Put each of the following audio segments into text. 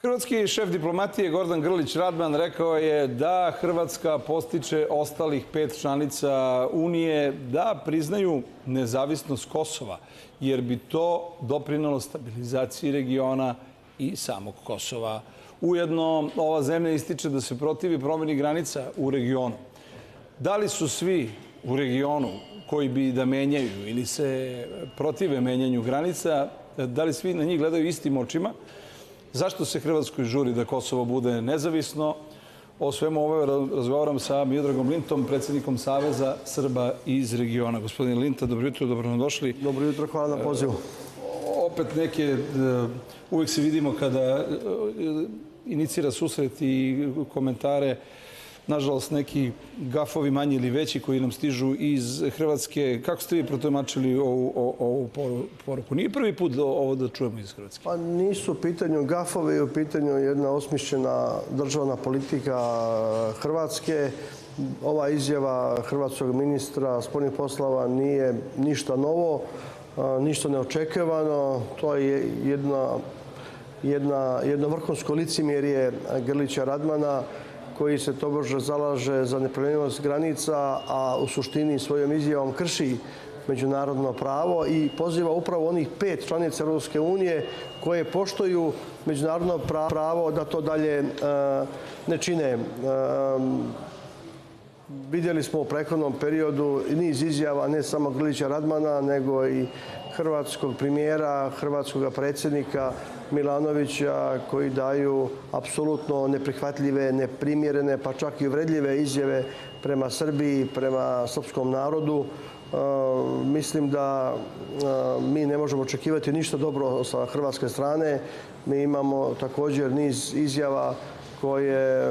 Hrvatski šef diplomatije Gordan Grlić Radman rekao je da Hrvatska podstiče ostalih 5 članica Unije da priznaju nezavisnost Kosova, jer bi to doprinelo stabilizaciji regiona i samog Kosova. Ujedno, ova zemlja ističe da se protivi promjeni granica u regionu. Da li su svi u regionu koji bi da menjaju ili se protive menjanju granica, da li svi na njih gledaju istim očima? Zašto se Hrvatskoj žuri da Kosovo bude nezavisno? O svemu ovo razgovaram sa Miodragom Lintom, predsjednikom Saveza Srba iz regiona. Gospodine Linta, dobro jutro, dobro nam došli. Dobro jutro, hvala na pozivu. Opet uvijek se vidimo kada inicira susret i komentare, nažalost neki gafovi manji ili veći koji nam stižu iz Hrvatske. Kako ste vi protumačili ovu poruku? Nije prvi put ovo da čujemo iz Hrvatske. Pa nisu u pitanju gafovi, u pitanju jedna osmišljena državna politika Hrvatske. Ova izjava hrvatskog ministra spoljnih poslova nije ništa novo, ništa neočekivano. To je jedno vrhunsko licemjerje Grlića Radmana, koji se tobože zalaže za nepromjenjivost granica, a u suštini svojom izjavom krši međunarodno pravo i poziva upravo onih 5 članica Europske unije koje poštuju međunarodno pravo da to dalje ne čine. Vidjeli smo u prethodnom periodu niz izjava ne samo Grlića Radmana, nego i hrvatskog premijera, hrvatskog predsjednika Milanovića, koji daju apsolutno neprihvatljive, neprimjerene, pa čak i uvredljive izjave prema Srbiji, prema srpskom narodu. Mislim da mi ne možemo očekivati ništa dobro sa hrvatske strane. Mi imamo također niz izjava koje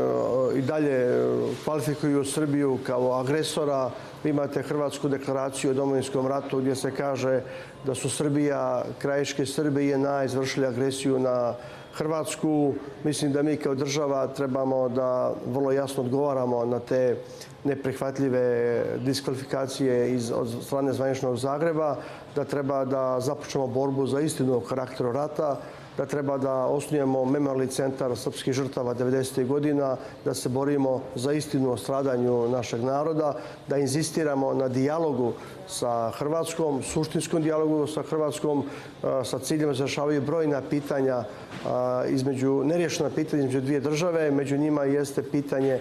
i dalje kvalifikuju Srbiju kao agresora. Vi imate Hrvatsku deklaraciju o Domovinskom ratu gdje se kaže da su Srbija, krajiške Srbi i JNA izvršili agresiju na Hrvatsku. Mislim da mi kao država trebamo da vrlo jasno odgovaramo na te neprihvatljive diskvalifikacije od strane zvaničnog Zagreba, da treba da započnemo borbu za istinu o karakteru rata, da treba da osnujemo memorijalni centar srpskih žrtava 90. godina, da se borimo za istinu o stradanju našeg naroda, da insistiramo na dijalogu sa Hrvatskom, suštinskom dijalogu sa Hrvatskom, sa ciljem da se rješavaju brojna pitanja, neriješena pitanja između dvije države. Među njima jeste pitanje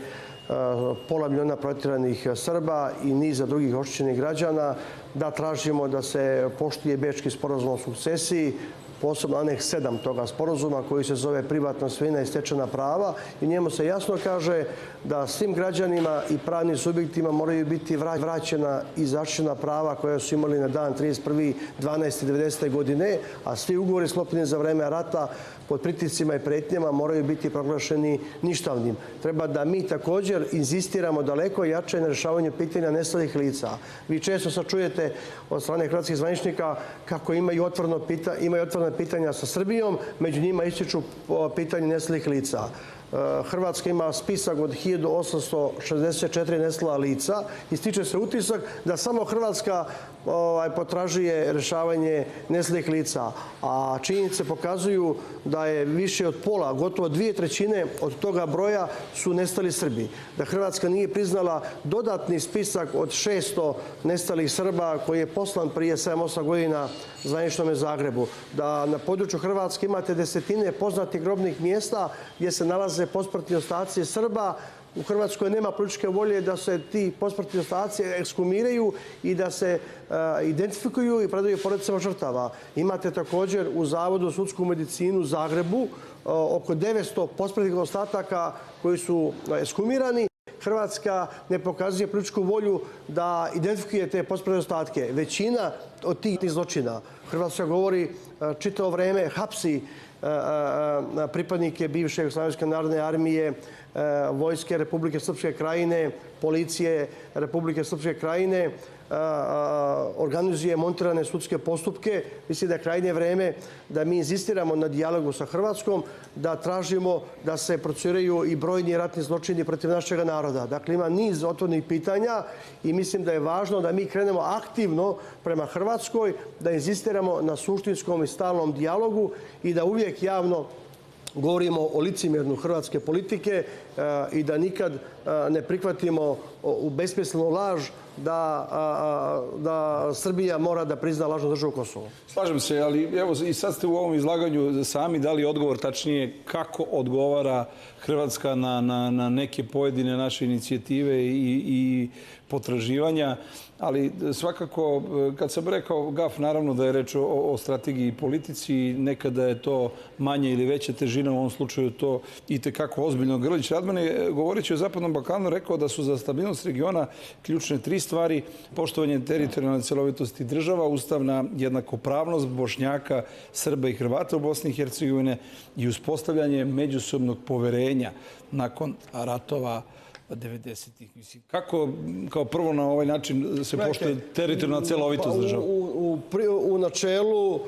pola miliona protjeranih Srba i niza drugih oštećenih građana, da tražimo da se poštuje Bečki sporazum o sukcesiji, posebno aneks 7 toga sporazuma koji se zove privatna svojina i stečena prava, i njemu se jasno kaže da svim građanima i pravnim subjektima moraju biti vraćena i zaštićena prava koja su imali na dan 31.12.1990. godine, a svi ugovori sklopljeni za vreme rata pod pritiscima i pretnjama moraju biti proglašeni ništavnim. Treba da mi također insistiramo daleko jače na rješavanju pitanja nestalih lica. Vi često sad čujete od strane hrvatskih zvaničnika kako imaju otvorena pitanja sa Srbijom, među njima ističu pitanje nestalih lica. Hrvatska ima spisak od 1864 nestala lica i stiče se utisak da samo Hrvatska potražuje rješavanje nestalih lica. A činjenice pokazuju da je više od pola, gotovo 2/3 od toga broja su nestali Srbi. Da Hrvatska nije priznala dodatni spisak od 600 nestalih Srba koji je poslan prije 7-8 godina zvaničnom Zagrebu. Da na području Hrvatske imate desetine poznatih grobnih mjesta gdje se nalaze posmrtni ostaci Srba. U Hrvatskoj nema političke volje da se ti posmrtni ostaci ekshumiraju i da se identifikuju i predaju porodicama žrtava. Imate također u Zavodu za sudsku medicinu u Zagrebu oko 900 posmrtnih ostataka koji su ekshumirani. Hrvatska ne pokazuje političku volju da identifikuje te posmrtne ostatke. Većina od tih zločina, Hrvatska govori čitavo vrijeme, hapsi pripadnike bivše Jugoslavijske narodne armije, vojske Republike Srpske Krajine, policije Republike Srpske Krajine, organizuje montirane sudske postupke. Mislim da je krajnje vrijeme da mi insistiramo na dijalogu sa Hrvatskom, da tražimo da se procesuiraju i brojni ratni zločini protiv našeg naroda. Dakle, ima niz otvorenih pitanja i mislim da je važno da mi krenemo aktivno prema Hrvatskoj, da insistiramo na suštinskom i stalnom dijalogu i da uvijek javno govorimo o licemjernu hrvatske politike i da nikad ne prihvatimo u besmislenu laž da Srbija mora da prizna lažnu državu Kosovo. Slažem se, ali evo i sad ste u ovom izlaganju sami dali odgovor, tačnije kako odgovara Hrvatska na neke pojedine naše inicijative i potraživanja, ali svakako kad sam rekao GAF, naravno da je reč o strategiji i politici, nekada je to manja ili veća težina, u ovom slučaju to i tekako ozbiljno. Grlić Radman je, govoreći o Zapadnom Balkanu, rekao da su za stabilnost regiona ključne 3 stvari: poštovanje teritorijalne celovitosti država, ustavna jednakopravnost Bošnjaka, Srba i Hrvata u Bosni i Hercegovine i uspostavljanje međusobnog poverenja nakon ratova 90-ih. Mislim, kako kao prvo na ovaj način se poštuje teritorijalna celovitost država? U načelu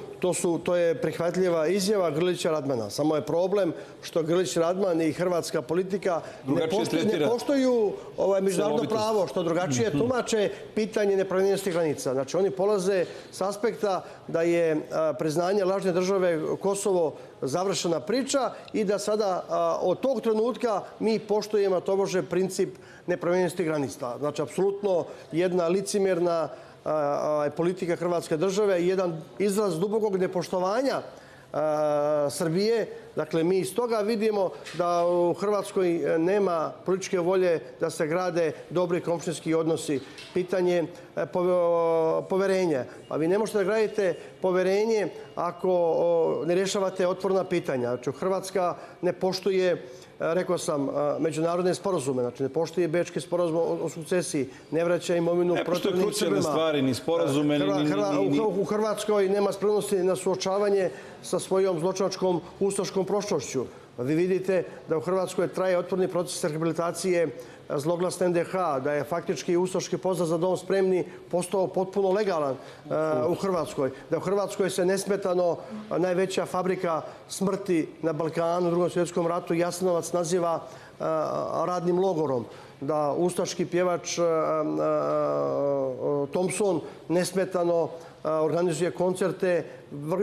to je prihvatljiva izjava Grlića Radmana. Samo je problem što Grlić Radman i hrvatska politika ne poštuju međunarodno pravo, što drugačije tumače pitanje nepromijenjenosti granica. Znači, oni polaze s aspekta da je priznanje lažne države Kosovo završena priča i da sada od tog trenutka mi poštujemo tobože princip nepromijenjenosti granica. Znači, apsolutno jedna licemjerna politika hrvatske države i jedan izraz dubokog nepoštovanja Srbije. Dakle, mi iz toga vidimo da u Hrvatskoj nema političke volje da se grade dobri komšijski odnosi. Pitanje poverenja. Pa vi ne možete da gradite poverenje ako ne rješavate otvorena pitanja. Znači, Hrvatska ne poštuje, rekao sam, međunarodne sporazume. Znači, ne poštuje Bečki sporazum o sukcesiji, ne vraća imovinu protivnim Srbima. Ne poštuje krucijalne stvari, ni sporazume, U Hrvatskoj nema spremnosti na suočavanje sa svojom zločinačkom ustaškom prošlošću. Vi vidite da u Hrvatskoj traje otvoreni proces rehabilitacije zloglasne NDH, da je faktički ustaški pozdrav za dom spremni postao potpuno legalan u Hrvatskoj, da u Hrvatskoj se nesmetano najveća fabrika smrti na Balkanu u Drugom svjetskom ratu Jasenovac naziva radnim logorom, da ustaški pjevač Thompson nesmetano organizuje koncerte,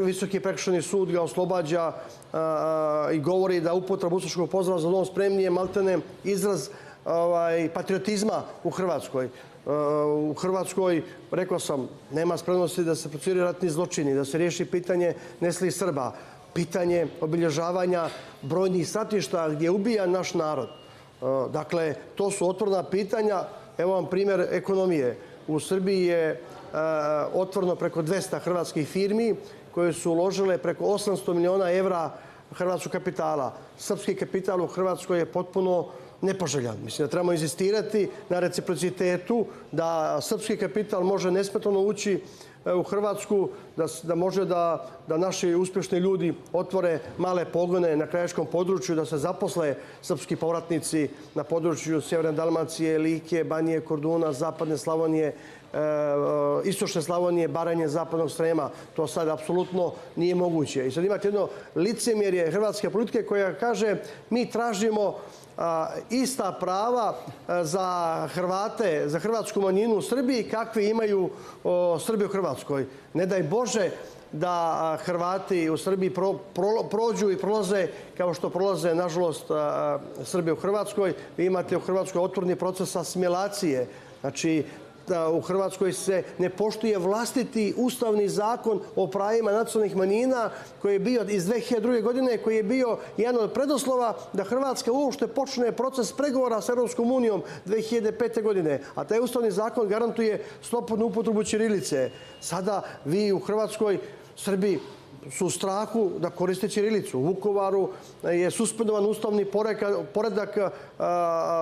Visoki prekršajni sud ga oslobađa i govori da upotreba ustaškog pozdrava za dom spremni je maltene izraz patriotizma u Hrvatskoj. U Hrvatskoj, rekao sam, nema spremnosti da se procesuiraju ratni zločini, da se riješi pitanje nestalih Srba, pitanje obilježavanja brojnih stratišta gdje je ubijan naš narod. Dakle, to su otvorena pitanja. Evo vam primjer ekonomije. U Srbiji je otvoreno preko 200 hrvatskih firmi koje su uložile preko 800 miliona evra hrvatskog kapitala. Srpski kapital u Hrvatskoj je potpuno nepoželjan. Mislim da trebamo insistirati na reciprocitetu, da srpski kapital može nesmetano ući u Hrvatsku, da može da naši uspješni ljudi otvore male pogone na krajiškom području, da se zaposle srpski povratnici na području Sjeverne Dalmacije, Like, Banije, Korduna, Zapadne Slavonije, Istočne Slavonije, Baranje, Zapadnog Srema. To sad apsolutno nije moguće. I sad imate jedno licemjerje hrvatske politike koja kaže mi tražimo ista prava za Hrvate, za hrvatsku manjinu u Srbiji kakve imaju Srbi u Hrvatskoj. Ne daj Bože da Hrvati u Srbiji prođu i prolaze kao što prolaze, nažalost, Srbi u Hrvatskoj. Vi imate u Hrvatskoj otvoreni proces asimilacije. Znači, u Hrvatskoj se ne poštuje vlastiti ustavni zakon o pravima nacionalnih manjina koji je bio iz 2002. godine, koji je bio jedan od preduslova da Hrvatska uopšte počne proces pregovora sa Europskom unijom 2005. godine. A taj ustavni zakon garantuje slobodnu upotrebu ćirilice. Sada vi u Hrvatskoj, Srbi su u strahu da koriste ćirilicu. U Vukovaru je suspendovan ustavni poredak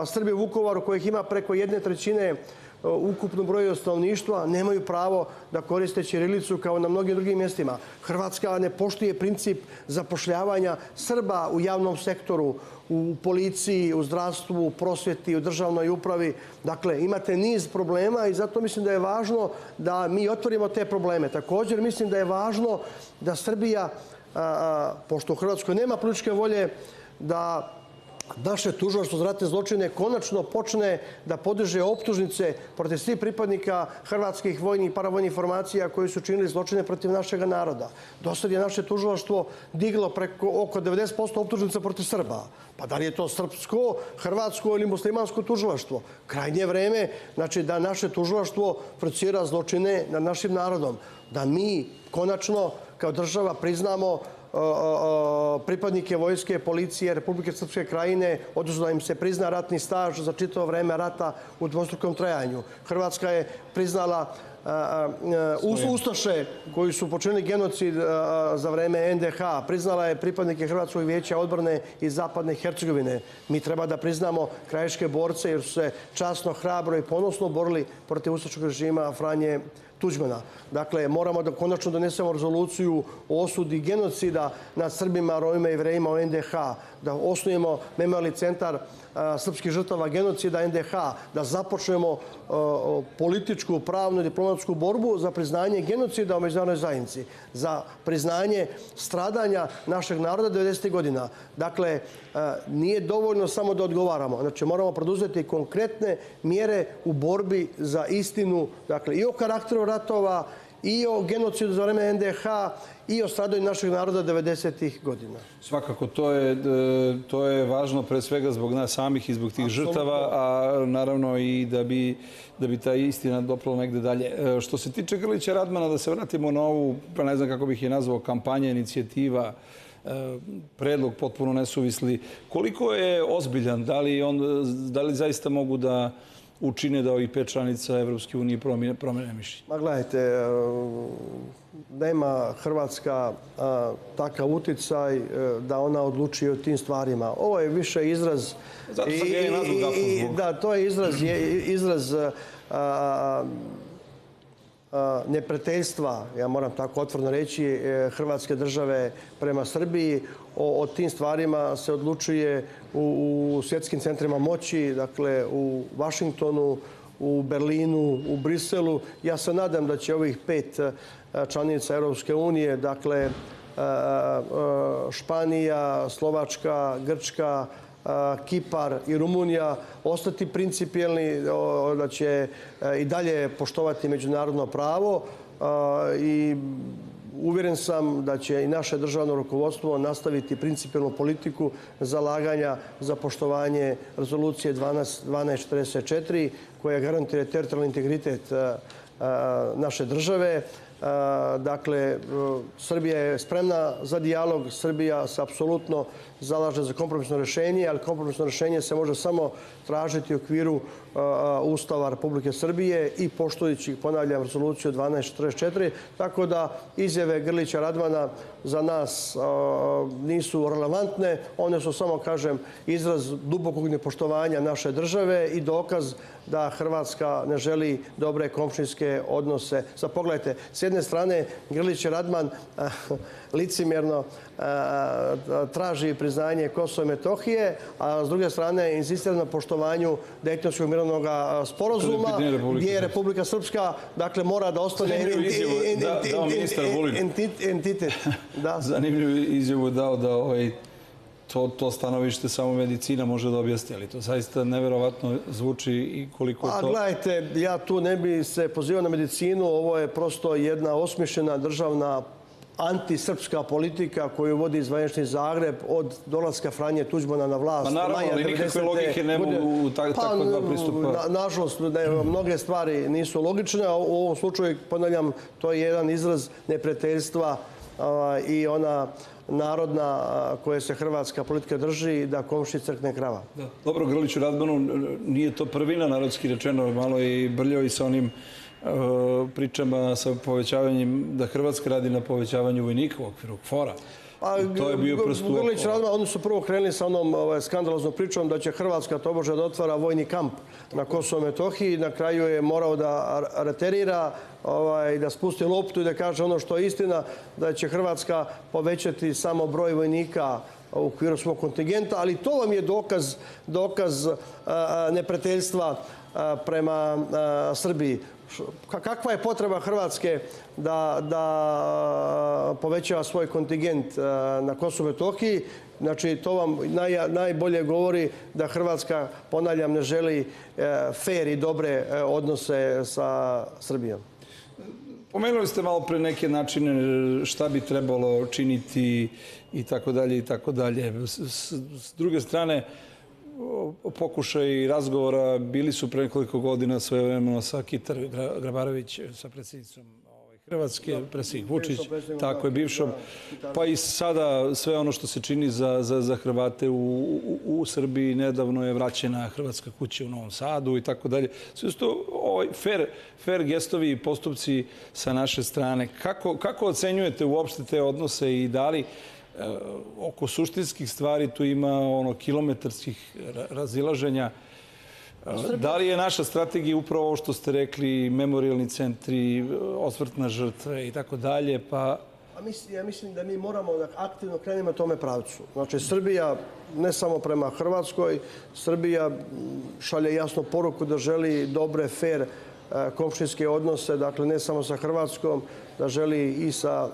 Srbije u Vukovaru kojih ima preko 1/3 ukupnom broju stanovništva, nemaju pravo da koriste ćirilicu kao na mnogim drugim mjestima. Hrvatska ne poštuje princip zapošljavanja Srba u javnom sektoru, u policiji, u zdravstvu, u prosvjeti, u državnoj upravi. Dakle, imate niz problema i zato mislim da je važno da mi otvorimo te probleme. Također mislim da je važno da Srbija, pošto u Hrvatskoj nema političke volje, da naše tužilaštvo za ratne zločine konačno počne da podiže optužnice protiv svih pripadnika hrvatskih vojnih i paravojnih formacija koji su činili zločine protiv našeg naroda. Do sad je naše tužilaštvo diglo oko 90% optužnica protiv Srba. Pa da li je to srpsko, hrvatsko ili muslimansko tužilaštvo? Krajnje vreme, znači da naše tužilaštvo procesuira zločine nad našim narodom. Da mi konačno kao država priznamo pripadnike vojske, policije Republike Srpske Krajine, odnosno da im se prizna ratni staž za čitavo vreme rata u dvostrukom trajanju. Hrvatska je priznala ustaše koji su počinili genocid za vreme NDH. Priznala je pripadnike Hrvatskog vijeća odbrane iz Zapadne Hercegovine. Mi treba da priznamo krajiške borce jer su se časno, hrabro i ponosno borili protiv ustaškog režima Franje Tuđmana. Dakle, moramo da konačno donesemo rezoluciju o osudi genocida nad Srbima, Romima i Jevrejima u NDH, da osnujemo memorijalni centar srpskih žrtava genocida NDH, da započnemo političku, pravnu i diplomatsku borbu za priznanje genocida u međunarodnoj zajednici, za priznanje stradanja našeg naroda 90. godina. Dakle, nije dovoljno samo da odgovaramo. Znači, moramo preduzeti konkretne mjere u borbi za istinu, dakle, i o karakteru ratova, i o genocidu za vreme NDH, i o stradanju našeg naroda 90. godina. Svakako, to je važno pre svega zbog nas samih i zbog tih žrtava, a naravno i da bi ta istina doprala negde dalje. Što se tiče Grlića Radmana, da se vratimo na ovu, pa ne znam kako bih je nazvao, kampanja, inicijativa, predlog potpuno nesuvisli. Koliko je ozbiljan? Da li zaista mogu da učine da ovih 5 članica Evropske unije promene mišljenje? Ma gledajte, nema Hrvatska takav uticaj da ona odlučuje o tim stvarima. Ovo je više izraz... Zato sam ja i nazvao Gafur. Da, to je izraz neprijateljstva, ja moram tako otvoreno reći, Hrvatske države prema Srbiji. O tim stvarima se odlučuje u svjetskim centrima moći, dakle u Vašingtonu, u Berlinu, u Briselu. Ja se nadam da će ovih 5 članica Europske unije, dakle Španija, Slovačka, Grčka, Kipar i Rumunija ostati principijelni, da će i dalje poštovati međunarodno pravo i uvjeren sam da će i naše državno rukovodstvo nastaviti principijelnu politiku zalaganja za poštovanje rezolucije 1244 koja garantuje teritorijalni integritet naše države. Dakle, Srbija je spremna za dijalog, Srbija se apsolutno zalaže za kompromisno rješenje, ali kompromisno rješenje se može samo tražiti u okviru Ustava Republike Srbije i poštujući, ponavljam, rezoluciju 1244. Tako da izjave Grlića Radmana za nas nisu relevantne. One su samo, kažem, izraz dubokog nepoštovanja naše države i dokaz da Hrvatska ne želi dobre komšijske odnose. Sad pogledajte, s jedne strane Grlić Radman licemjerno traži priznanje Kosova i Metohije, a s druge strane insistira na poštovanju Dejtonskog mirovnog sporazuma gdje je Republika Srpska, dakle, mora da ostane entitet. Zanimljivu izjavu dao da to stanovište samo medicina može da objasni, ali to zaista neverovatno zvuči i koliko je to... A gledajte, ja tu ne bi se pozivao na medicinu, ovo je prosto jedna osmišljena državna antisrpska politika koju vodi zvanični Zagreb od dolaska Franje Tuđmana na vlast. Pa naravno, ali nikakve logike ne mogu takva dva pristupa. Nažalost, mnoge stvari nisu logične, a u ovom slučaju, ponavljam, to je jedan izraz neprijateljstva i ona narodna koje se hrvatska politika drži da komši crkne krava. Dobro, Grliću Radmanu nije to prvina, narodski rečeno, malo je i brljao i sa onim pričama sa povećavanjem, da Hrvatska radi na povećavanju vojnika u okviru KFOR-a. To je bio prst u Grlić Radman, oni su prvo krenuli sa onom skandaloznom pričom da će Hrvatska tobože da otvara vojni kamp na Kosovo i Metohiji. Na kraju je morao da reterira, da spusti loptu i da kaže ono što je istina, da će Hrvatska povećati samo broj vojnika u okviru svog kontingenta, ali to vam je dokaz neprijateljstva prema Srbiji. Kakva je potreba Hrvatske da povećava svoj kontingent na Kosovo i Metohiji Znači, to vam najbolje govori da Hrvatska, ponavljam, ne želi fer i dobre odnose sa Srbijom. Pomenuli ste malo pre neke načine šta bi trebalo činiti i tako dalje i tako dalje. S druge strane, pokušaj razgovora bili su pre nekoliko godina svojevremeno sa Kitar Grabarović, sa predsjednicom Hrvatske, predsjednik Vučić, tako je, bivšom, pa i sada sve ono što se čini za Hrvate u Srbiji. Nedavno je vraćena Hrvatska kuća u Novom Sadu i tako dalje. Sve su to fair gestovi i postupci sa naše strane. Kako ocenjujete uopšte te odnose i da li oko suštinskih stvari tu ima kilometarskih razilaženja? Da li je naša strategija upravo ovo što ste rekli, memorijalni centri, osvrt na žrtve i tako dalje? Ja mislim da mi moramo da aktivno krenemo tome pravcu. Znači, Srbija, ne samo prema Hrvatskoj, Srbija šalje jasnu poruku da želi dobre, fair komšijske odnose, dakle ne samo sa Hrvatskom, da želi i sa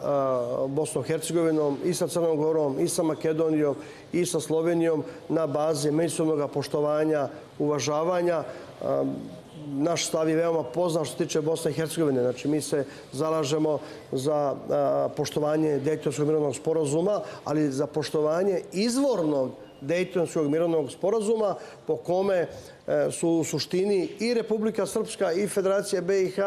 Bosnom i Hercegovinom, i sa Crnom Gorom, i sa Makedonijom, i sa Slovenijom na bazi međusobnog poštovanja, uvažavanja. Naš stav je veoma poznat što se tiče Bosne i Hercegovine. Znači, mi se zalažemo za poštovanje Dejtonskog mirovnog sporazuma, ali za poštovanje izvornog Dejtonskog mirovnog sporazuma po kome su u suštini i Republika Srpska i Federacija BiH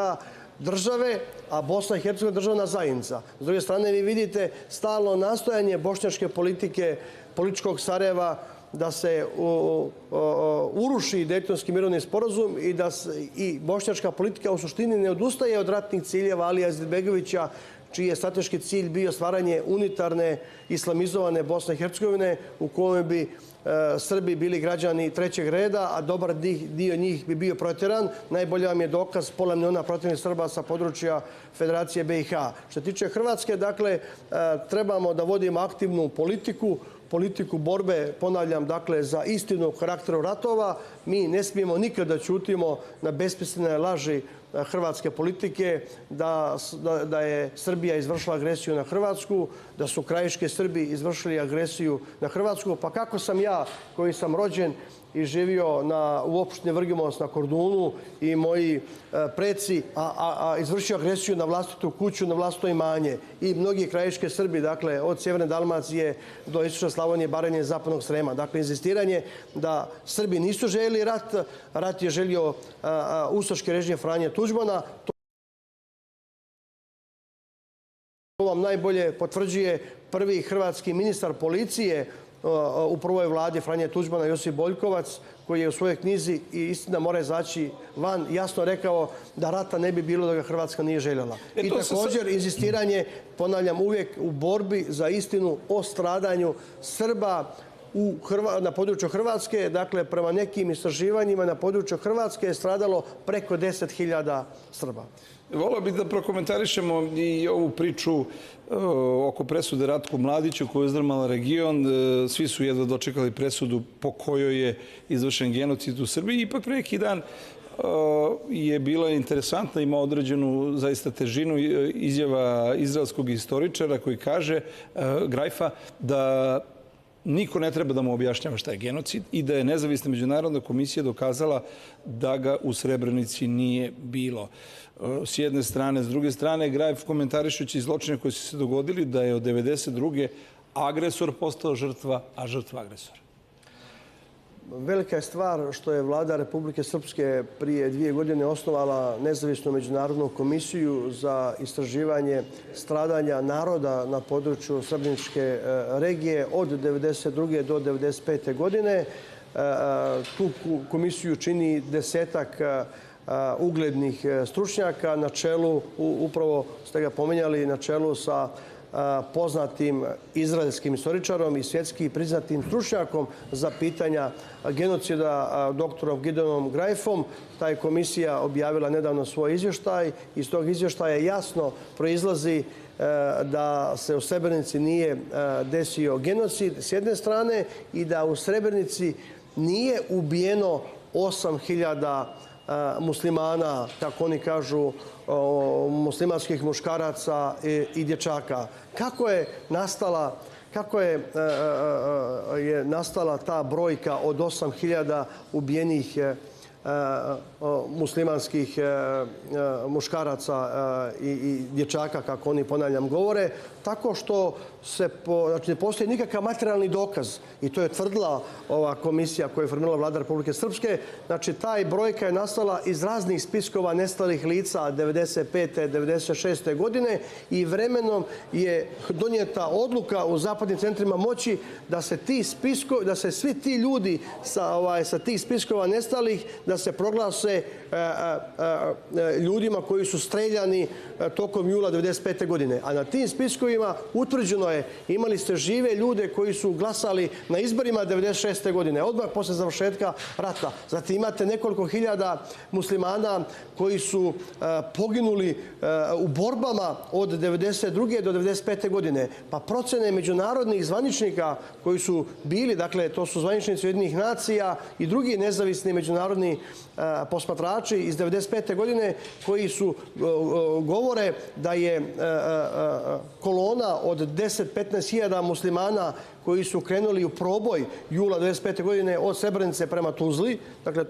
države, a Bosna i Hercegovina državna zajednica. S druge strane, vi vidite stalno nastojanje bošnjačke politike, političkog Sarajeva, da se uruši Dejtonski mirovni sporazum i bošnjačka politika u suštini ne odustaje od ratnih ciljeva Alija Izetbegovića, čiji je strateški cilj bio stvaranje unitarne islamizovane Bosne i Hercegovine u kojoj bi Srbi bili građani trećeg reda, a dobar dio njih bi bio protjeran. Najbolji vam je dokaz pola miliona protjeranih Srba sa područja Federacije BiH. Što se tiče Hrvatske, dakle, trebamo da vodimo aktivnu politiku borbe, ponavljam, dakle, za istinu o karakteru ratova. Mi ne smijemo nikada da ćutimo na besmislene laži hrvatske politike da je Srbija izvršila agresiju na Hrvatsku, da su krajiški Srbi izvršili agresiju na Hrvatsku. Pa kako sam ja, koji sam rođen i živio u opštini Vrginmost na Kordunu, i moji preci, a izvršio agresiju na vlastitu kuću, na vlastito imanje, i mnogi krajiški Srbi, dakle, od Sjeverne Dalmacije do istočne Slavonije, Baranje, Zapadnog Srema. Dakle, inzistiranje da Srbi nisu željeli rat, rat je želio ustaški režim Franje Tuđmana. To vam najbolje potvrđuje prvi hrvatski ministar policije u prvoj vladi Franje Tuđmana, Josip Boljkovac, koji je u svojoj knjizi "I istina mora izaći van" jasno rekao da rata ne bi bilo da ga Hrvatska nije željela. I također inzistiranje, ponavljam, uvijek u borbi za istinu o stradanju Srba na području Hrvatske. Dakle, prema nekim istraživanjima na području Hrvatske je stradalo preko 10.000 Srba. Volio bih da prokomentarišemo i ovu priču oko presude Ratku Mladiću koju je uzdrmala region. Svi su jedva dočekali presudu po kojoj je izvršen genocid u Srbiji. Ipak pre neki dan je bila interesantna, ima određenu zaista težinu izjava izraelskog istoričara koji kaže, Grajfa, da niko ne treba da mu objašnjava šta je genocid i da je nezavisna međunarodna komisija dokazala da ga u Srebrenici nije bilo. S jedne strane. S druge strane, Grajf, komentarišući zločine koji su se dogodili, da je od 1992. agresor postao žrtva, a žrtva agresor. Velika je stvar što je vlada Republike Srpske prije 2 godine osnovala nezavisnu međunarodnu komisiju za istraživanje stradanja naroda na području Srebreničke regije od 1992. do 1995. godine. Tu komisiju čini 10-ak uglednih stručnjaka na čelu, upravo ste ga pomenjali, na čelu sa poznatim izraelskim istoričarom i svjetski priznatim stručnjakom za pitanja genocida doktorom Gideonom Grajfom. Ta je komisija objavila nedavno svoj izvještaj. Iz tog izvještaja jasno proizlazi da se u Srebrenici nije desio genocid s jedne strane i da u Srebrenici nije ubijeno 8.000 muslimana, kako oni kažu, muslimanskih muškaraca i dječaka. Kako je nastala kako je nastala ta brojka od 8.000 ubijenih muslimanskih muškaraca i dječaka, kako oni, ponavljam, govore, tako što znači, ne postoji nikakav materijalni dokaz. I to je tvrdila ova komisija koju je formirala Vlada Republike Srpske. Znači, taj brojka je nastala iz raznih spiskova nestalih lica 95. 96. godine i vremenom je donijeta odluka u zapadnim centrima moći da se svi ti ljudi sa tih spiskova nestalih da se proglase ljudima koji su streljani tokom jula 95. godine. A na tim spiskovima utvrđeno je, imali ste žive ljude koji su glasali na izborima 96. godine, odmah posle završetka rata. Zatim imate nekoliko hiljada muslimana koji su poginuli u borbama od 92. do 95. godine. Pa procene međunarodnih zvaničnika koji su bili, dakle to su zvaničnici Ujedinjenih nacija i drugi nezavisni međunarodni posmatrači iz 95. godine koji su govore da je kolona od 10-15 hiljada muslimana koji su krenuli u proboj jula 95. godine od Srebrenice prema Tuzli, dakle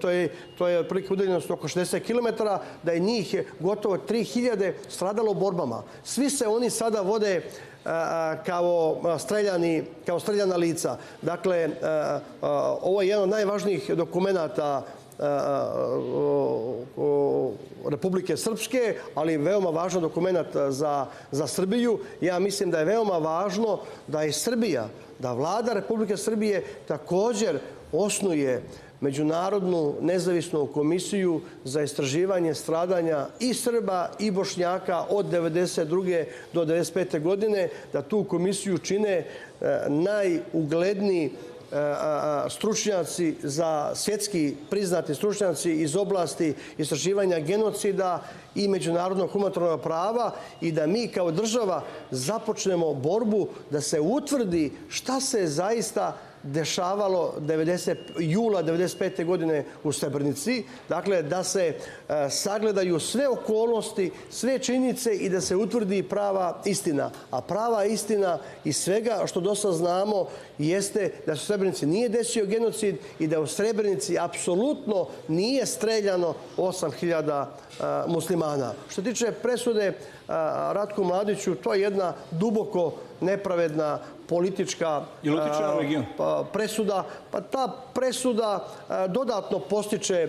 to je otprilike udaljenost oko 60 km, da je njih gotovo 3.000 stradalo u borbama. Svi se oni sada vode kao streljana lica. Dakle, ovo je jedan od najvažnijih dokumenata Republike Srpske, ali veoma važan dokument za Srbiju. Ja mislim da je veoma važno da je Srbija, da Vlada Republike Srbije također osnuje međunarodnu nezavisnu komisiju za istraživanje stradanja i Srba i Bošnjaka od 92. do 95. godine, da tu komisiju čine najugledniji stručnjaci, svjetski priznati stručnjaci iz oblasti istraživanja genocida i međunarodnog humanitarnog prava i da mi kao država započnemo borbu da se utvrdi šta se zaista dešavalo jula 95. godine u Srebrenici. Dakle, da se sagledaju sve okolnosti, sve činjenice i da se utvrdi prava istina. A prava istina iz svega što do sada znamo jeste da se u Srebrenici nije desio genocid i da u Srebrenici apsolutno nije streljano 8.000 muslimana. Što tiče presude Ratku Mladiću, to je jedna duboko nepravedna politička presuda. Pa ta presuda dodatno postiče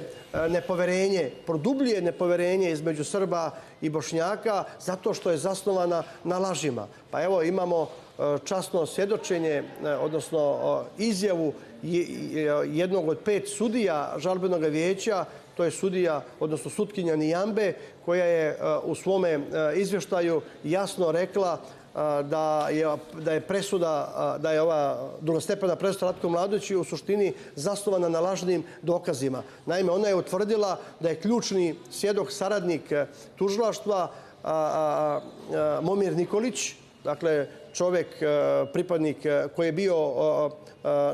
nepoverenje, produbljuje nepoverenje između Srba i Bošnjaka zato što je zasnovana na lažima. Pa evo imamo časno svjedočenje, odnosno izjavu jednog od 5 sudija žalbenog vijeća, to je sudija, odnosno sutkinja Nijambe, koja je u svome izvještaju jasno rekla da je ova drugostepena presuda Ratku Mladiću u suštini zasnovana na lažnim dokazima. Naime, ona je utvrdila da je ključni svjedok, saradnik tužilaštva Momir Nikolić, dakle čovjek, pripadnik koji je bio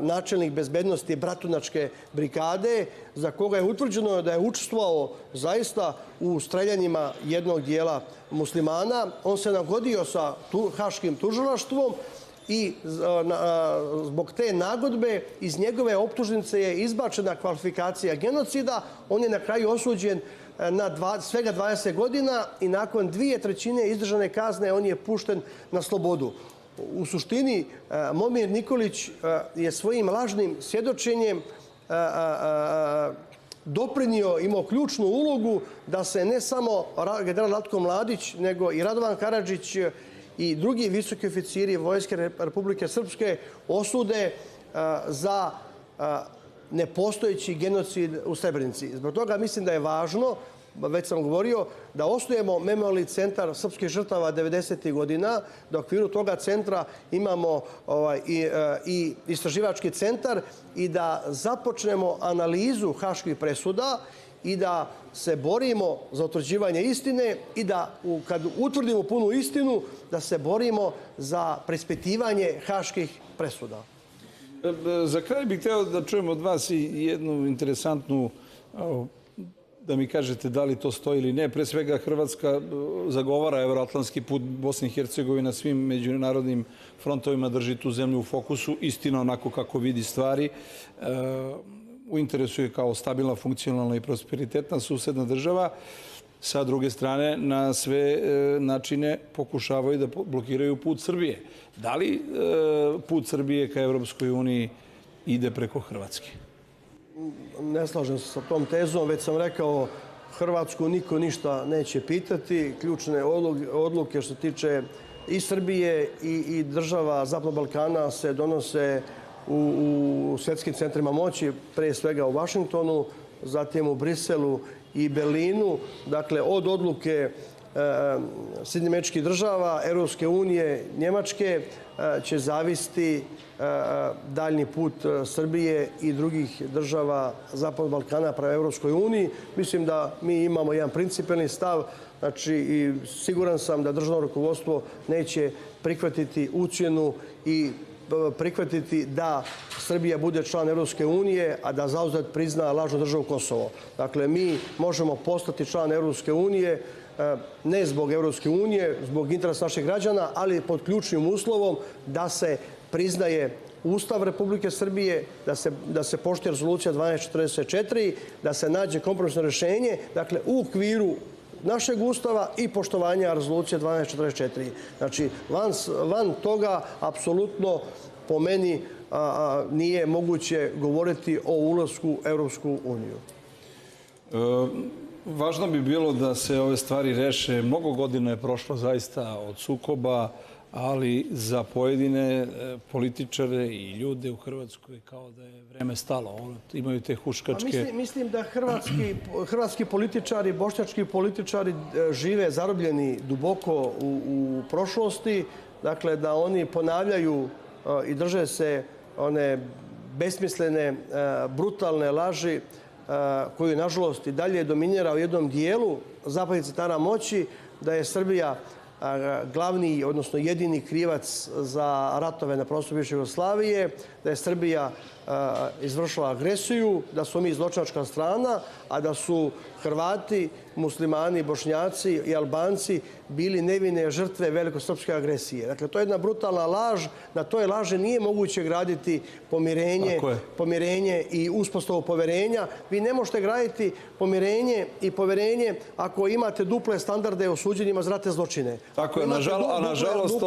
načelnik bezbednosti Bratunačke brigade, za koga je utvrđeno da je učestvovao zaista u streljanjima jednog dijela muslimana. On se nagodio sa Haškim tužilaštvom i zbog te nagodbe iz njegove optužnice je izbačena kvalifikacija genocida. On je na kraju osuđen na svega 20 godina i nakon 2/3 izdržane kazne on je pušten na slobodu. U suštini, Momir Nikolić je svojim lažnim svjedočenjem doprinio, imao ključnu ulogu da se ne samo general Ratko Mladić, nego i Radovan Karadžić i drugi visoki oficiri Vojske Republike Srpske osude za nepostojeći genocid u Srebrenici. Zbog toga mislim da je važno, već sam govorio, da osnujemo memorijalni centar srpskih žrtava 90. godina, da u okviru toga centra imamo i istraživački centar i da započnemo analizu haških presuda i da se borimo za utvrđivanje istine i da kad utvrdimo punu istinu, da se borimo za preispitivanje haških presuda. Za kraj bih hteo da čujem od vas i jednu interesantnu da mi kažete da li to stoji ili ne. Pre svega Hrvatska zagovara evroatlantski put, Bosna i Hercegovina svim međunarodnim frontovima drži tu zemlju u fokusu, istina onako kako vidi stvari. U interesu je kao stabilna, funkcionalna i prosperitetna susedna država. Sa druge strane, na sve načine pokušavaju da blokiraju put Srbije. Da li put Srbije ka Evropskoj uniji ide preko Hrvatske? Ne slažem se sa tom tezom, već sam rekao Hrvatsku niko ništa neće pitati. Ključne odluke što se tiče i Srbije i država Zapadnog Balkana se donose u svjetskim centrima moći, pre svega u Vašingtonu, zatim u Briselu i Berlinu. Dakle, od odluke Sjedinjenih Američkih Država, Europske unije, Njemačke će zavisiti daljni put Srbije i drugih država Zapadnog Balkana prema Europskoj uniji. Mislim da mi imamo jedan principijelni stav, znači i siguran sam da državno rukovodstvo neće prihvatiti ucjenu i prihvatiti da Srbija bude član Evropske unije, a da zauzvrat prizna lažnu državu Kosovo. Dakle, mi možemo postati član Evropske unije ne zbog Evropske unije, zbog interesa naših građana, ali pod ključnim uslovom da se priznaje Ustav Republike Srbije, da se poštuje rezolucija 1244, da se nađe kompromisno rješenje, dakle, u okviru našeg Ustava i poštovanja rezolucije 1244. Znači, van toga, apsolutno, po meni, nije moguće govoriti o ulasku u Evropsku uniju. Važno bi bilo da se ove stvari reše. Mnogo godina je prošlo zaista od sukoba, ali za pojedine političare i ljude u Hrvatskoj kao da je vreme stalo. Imaju te huškačke... Mislim da hrvatski političari, bošnjački političari žive zarobljeni duboko u prošlosti. Dakle, da oni ponavljaju i drže se one besmislene, brutalne laži koju, nažalost, i dalje dominira u jednom dijelu zapadnih centara moći, da je Srbija glavni, odnosno jedini krivac za ratove na prostoru bivše Jugoslavije, da je Srbija izvršila agresiju, da smo mi zločinačka strana, a da su Hrvati, muslimani, Bošnjaci i Albanci bili nevine žrtve velikosrpske agresije. Dakle, to je jedna brutalna laž. Na toj laži nije moguće graditi pomirenje i uspostavu poverenja. Vi ne možete graditi pomirenje i poverenje ako imate duple standarde o suđenjima za ratne zločine. Tako je, nažalost,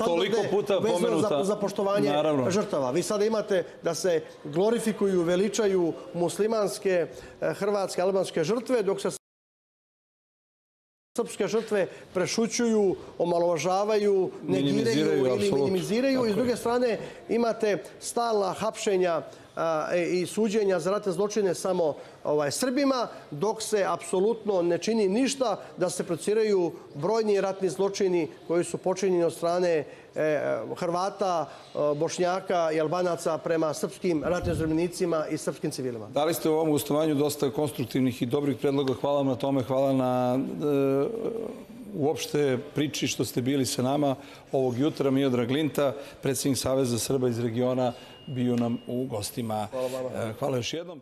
toliko puta pomenuta... za poštovanje žrtava. Vi sada imate da se glorifikuju, veličaju muslimanske, hrvatske, albanske žrtve, dok se srpske žrtve prešućuju, omalovažavaju, negiraju ili minimiziraju. I s druge strane imate stalna hapšenja i suđenja za ratne zločine samo Srbima, dok se apsolutno ne čini ništa da se prociraju brojni ratni zločini koji su počinjeni od strane Hrvata, Bošnjaka i Albanaca prema srpskim ratnim zarobljenicima i srpskim civilima. Dali ste u ovom gostovanju dosta konstruktivnih i dobrih predloga. Hvala vam na tome, hvala na uopšte priči što ste bili sa nama ovog jutra. Miodrag Linta, predsjednik Saveza Srba iz regiona, bio nam u gostima. Hvala još jednom.